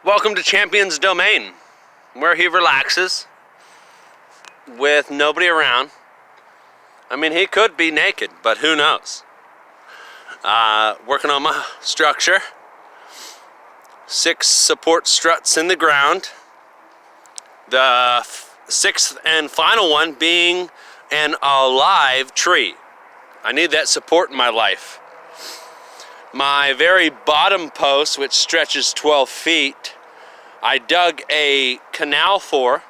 Welcome to Champion's Domain, where he relaxes with nobody around. I mean, he could be naked, but who knows? Working on my structure. 6 support struts in the ground. The 6th and final one being an alive tree. I need that support in my life. My very bottom post, which stretches 12 feet, I dug a canal for,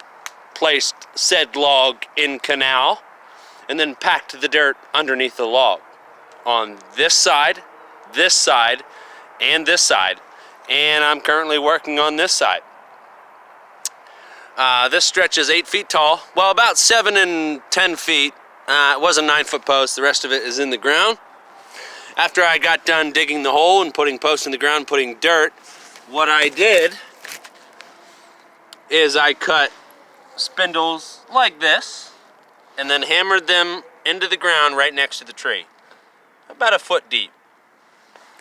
placed said log in canal, and then packed the dirt underneath the log on this side, and this side. And I'm currently working on this side. This stretch is 8 feet tall, well, about 7 and 10 feet. It was a 9-foot post. The rest of it is in the ground. After I got done digging the hole and putting posts in the ground, putting dirt, what I did is I cut spindles like this and then hammered them into the ground right next to the tree, about a foot deep.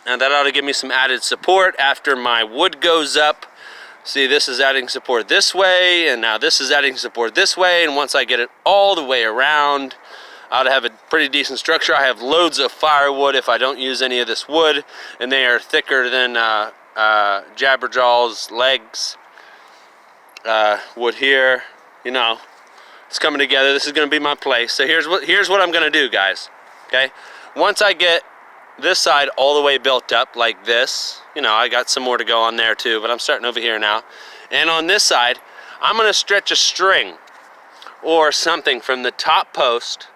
And that ought to give me some added support after my wood goes up. See, this is adding support this way, and now this is adding support this way, and once I get it all the way around, I ought to have a pretty decent structure. I have loads of firewood if I don't use any of this wood, and they are thicker than Jabberjaw's legs. Wood here, you know, it's coming together. This is going to be my place. So here's what I'm going to do, guys. Okay, once I get this side all the way built up like this, you know, I got some more to go on there too, but I'm starting over here now. And on this side, I'm going to stretch a string or something from the top post,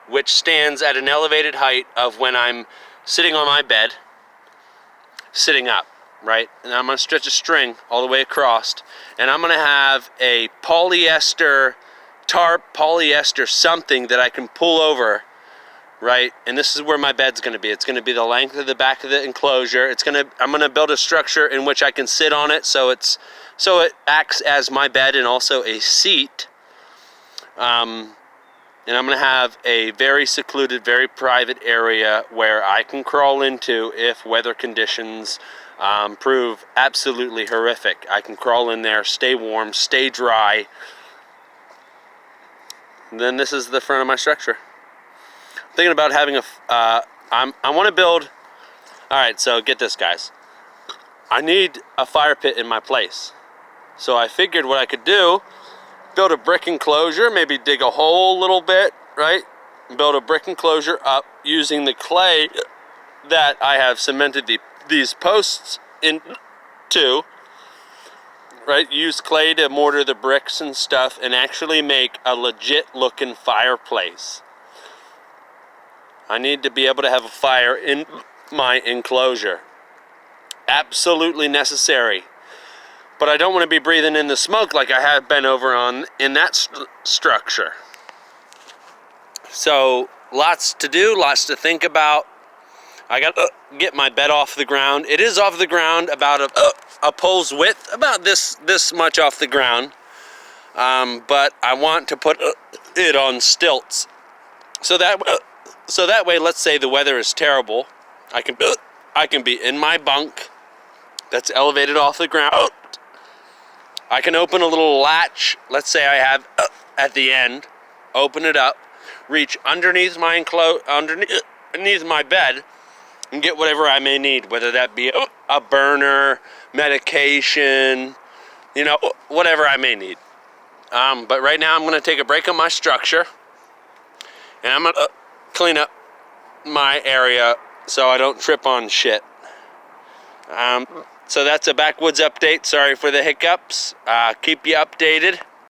which stands at an elevated height of when I'm sitting on my bed, sitting up, right? And I'm going to stretch a string all the way across, and I'm going to have a polyester tarp, polyester something that I can pull over, right? And this is where my bed's going to be. It's going to be the length of the back of the enclosure. I'm going to build a structure in which I can sit on it, so it acts as my bed and also a seat. And I'm going to have a very secluded, very private area where I can crawl into if weather conditions prove absolutely horrific. I can crawl in there, stay warm, stay dry. And then this is the front of my structure. I'm thinking about having I want to build, all right, so get this, guys. I need a fire pit in my place. So I figured what I could do, build a brick enclosure, maybe dig a hole a little bit, right? Build a brick enclosure up using the clay that I have cemented these posts into, right? Use clay to mortar the bricks and stuff and actually make a legit looking fireplace. I need to be able to have a fire in my enclosure. Absolutely necessary. But I don't want to be breathing in the smoke like I have been over in that structure. So lots to do, lots to think about. I got to get my bed off the ground. It is off the ground about a pole's width, about this much off the ground. But I want to put it on stilts. So that way, let's say the weather is terrible, I can be in my bunk that's elevated off the ground. I can open a little latch, let's say I have at the end, open it up, reach underneath my underneath my bed, and get whatever I may need, whether that be a burner, medication, you know, whatever I may need. But right now I'm going to take a break on my structure, and I'm going to clean up my area so I don't trip on shit. So that's a Backwoods update. Sorry for the hiccups. Keep you updated.